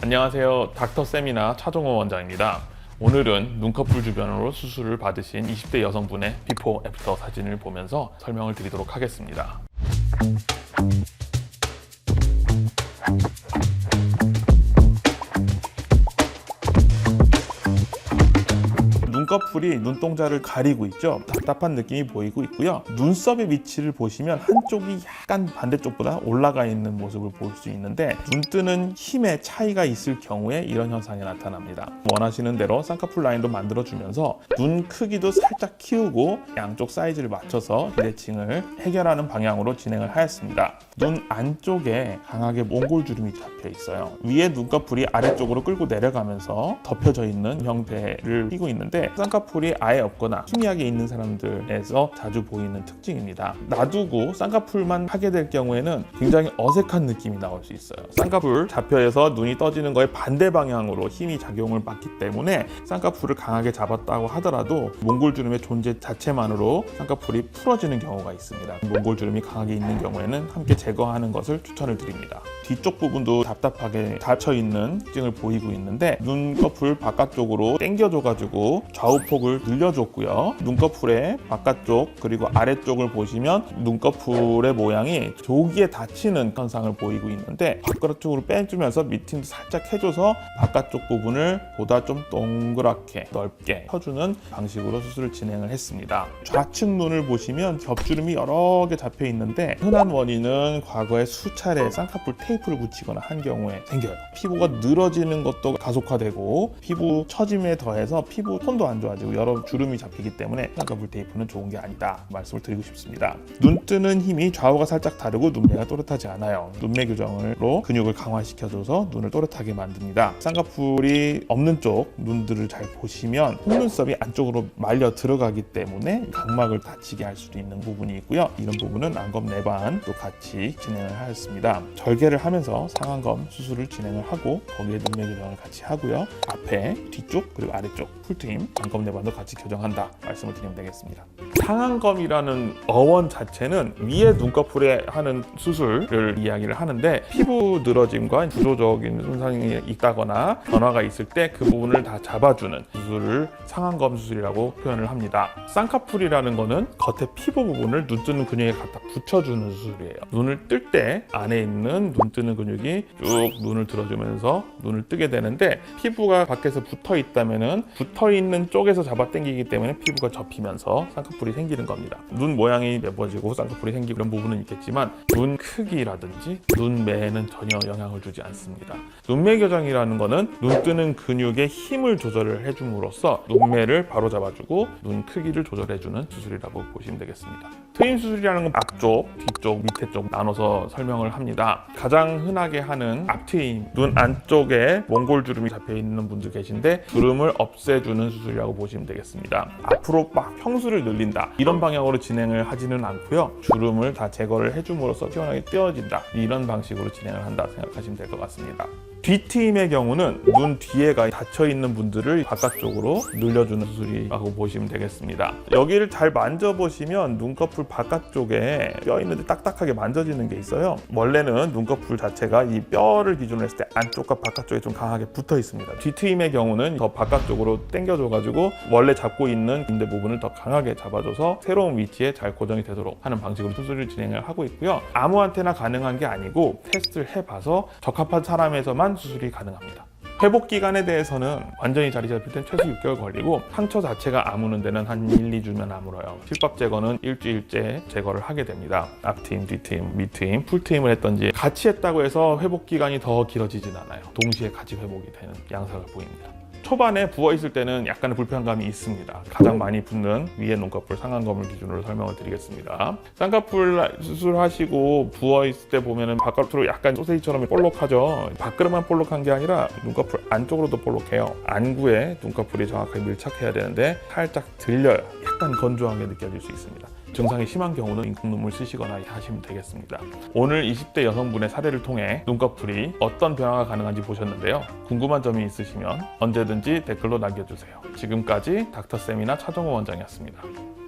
안녕하세요. 닥터쌤이나 차종호 원장입니다. 오늘은 눈꺼풀 주변으로 수술을 받으신 20대 여성분의 비포 애프터 사진을 보면서 설명을 드리도록 하겠습니다. 눈꺼풀이 눈동자를 가리고 있죠. 답답한 느낌이 보이고 있고요. 눈썹의 위치를 보시면 한쪽이 약간 반대쪽보다 올라가 있는 모습을 볼 수 있는데 눈 뜨는 힘의 차이가 있을 경우에 이런 현상이 나타납니다. 원하시는 대로 쌍꺼풀 라인도 만들어주면서 눈 크기도 살짝 키우고 양쪽 사이즈를 맞춰서 비대칭을 해결하는 방향으로 진행을 하였습니다. 눈 안쪽에 강하게 몽골주름이 잡혀 있어요. 위에 눈꺼풀이 아래쪽으로 끌고 내려가면서 덮여져 있는 형태를 띠고 있는데 쌍꺼풀이 아예 없거나 희미하게 있는 사람들에서 자주 보이는 특징입니다. 놔두고 쌍꺼풀만 하게 될 경우에는 굉장히 어색한 느낌이 나올 수 있어요. 쌍꺼풀 잡혀서 눈이 떠지는 거에 반대 방향으로 힘이 작용을 받기 때문에 쌍꺼풀을 강하게 잡았다고 하더라도 몽골주름의 존재 자체만으로 쌍꺼풀이 풀어지는 경우가 있습니다. 몽골주름이 강하게 있는 경우에는 함께 제거하는 것을 추천을 드립니다. 뒤쪽 부분도 답답하게 닫혀있는 특징을 보이고 있는데 눈꺼풀 바깥쪽으로 당겨줘가지고 좌우폭을 늘려줬고요. 눈꺼풀의 바깥쪽 그리고 아래쪽을 보시면 눈꺼풀의 모양이 조기에 닫히는 현상을 보이고 있는데 바깥쪽으로 빼주면서 미팅도 살짝 해줘서 바깥쪽 부분을 보다 좀 동그랗게 넓게 펴주는 방식으로 수술을 진행을 했습니다. 좌측 눈을 보시면 겹주름이 여러 개 잡혀 있는데 흔한 원인은 과거에 수차례 쌍꺼풀 테이프를 붙이거나 한 경우에 생겨요. 피부가 늘어지는 것도 가속화되고 피부 처짐에 더해서 피부 톤도 안 좋아지고 여러 주름이 잡히기 때문에 쌍꺼풀 테이프는 좋은 게 아니다 말씀을 드리고 싶습니다. 눈 뜨는 힘이 좌우가 살짝 다르고 눈매가 또렷하지 않아요. 눈매 교정으로 근육을 강화시켜줘서 눈을 또렷하게 만듭니다. 쌍꺼풀이 없는 쪽 눈들을 잘 보시면 속눈썹이 안쪽으로 말려 들어가기 때문에 각막을 다치게 할 수도 있는 부분이 있고요. 이런 부분은 안검 내반도 같이 진행을 하였습니다. 절개를 하면서 상안검 수술을 진행을 하고 거기에 눈매 교정을 같이 하고요. 앞에, 뒤쪽, 그리고 아래쪽 풀트임, 안검 내반도 같이 교정한다 말씀을 드리면 되겠습니다. 상안검이라는 어원 자체는 위에 눈꺼풀에 하는 수술을 이야기를 하는데 피부 늘어짐과 구조적인 손상이 있다거나 변화가 있을 때 그 부분을 다 잡아주는 수술을 상안검 수술이라고 표현을 합니다. 쌍꺼풀이라는 거는 겉에 피부 부분을 눈 뜨는 근육에 갖다 붙여주는 수술이에요. 눈을 뜰 때 안에 있는 눈 뜨는 근육이 쭉 눈을 들어주면서 눈을 뜨게 되는데 피부가 밖에서 붙어 있다면은 붙어 있는 쪽에서 잡아당기기 때문에 피부가 접히면서 쌍꺼풀이 생기는 겁니다. 눈 모양이 매워지고 쌍꺼풀이 생기고 이런 부분은 있겠지만 눈 크기라든지 눈매에는 전혀 영향을 주지 않습니다. 눈매 교정이라는 거는 눈 뜨는 근육의 힘을 조절을 해줌으로써 눈매를 바로 잡아주고 눈 크기를 조절해주는 수술이라고 보시면 되겠습니다. 트임 수술이라는 건 앞쪽, 뒤쪽, 밑에 쪽 나눠서 설명을 합니다. 가장 흔하게 하는 앞트임, 눈 안쪽에 몽골주름이 잡혀있는 분들 계신데 주름을 없애주는 수술이라고 보시면 되겠습니다. 앞으로 막 평수를 늘린다 이런 방향으로 진행을 하지는 않고요. 주름을 다 제거를 해줌으로써 시원하게 떼어진다 이런 방식으로 진행을 한다 생각하시면 될 것 같습니다. 뒤트임의 경우는 눈 뒤에가 닫혀있는 분들을 바깥쪽으로 늘려주는 수술이라고 보시면 되겠습니다. 여기를 잘 만져보시면 눈꺼풀 바깥쪽에 뼈 있는데 딱딱하게 만져지는 게 있어요. 원래는 눈꺼풀 자체가 이 뼈를 기준으로 했을 때 안쪽과 바깥쪽에 좀 강하게 붙어 있습니다. 뒤트임의 경우는 더 바깥쪽으로 당겨줘가지고 원래 잡고 있는 인대 부분을 더 강하게 잡아줘서 새로운 위치에 잘 고정이 되도록 하는 방식으로 수술을 진행을 하고 있고요. 아무한테나 가능한 게 아니고 테스트를 해봐서 적합한 사람에서만 수술이 가능합니다. 회복 기간에 대해서는 완전히 자리 잡힐 땐 최소 6개월 걸리고 상처 자체가 아무는 데는 한 1-2주면 아물어요. 실밥 제거는 일주일째 제거를 하게 됩니다. 앞트임, 뒤트임, 밑트임, 풀트임을 했던지 같이 했다고 해서 회복 기간이 더 길어지진 않아요. 동시에 같이 회복이 되는 양상을 보입니다. 초반에 부어있을 때는 약간의 불편감이 있습니다. 가장 많이 붓는 위에 눈꺼풀 상안검을 기준으로 설명을 드리겠습니다. 쌍꺼풀 수술하시고 부어있을 때 보면은 바깥으로 약간 소세지처럼 볼록하죠. 밖으로만 볼록한 게 아니라 눈꺼풀 안쪽으로도 볼록해요. 안구에 눈꺼풀이 정확하게 밀착해야 되는데 살짝 들려요. 약간 건조하게 느껴질 수 있습니다. 증상이 심한 경우는 인공눈물 쓰시거나 하시면 되겠습니다. 오늘 20대 여성분의 사례를 통해 눈꺼풀이 어떤 변화가 가능한지 보셨는데요. 궁금한 점이 있으시면 언제든지 댓글로 남겨주세요. 지금까지 닥터쌤이나 차정호 원장이었습니다.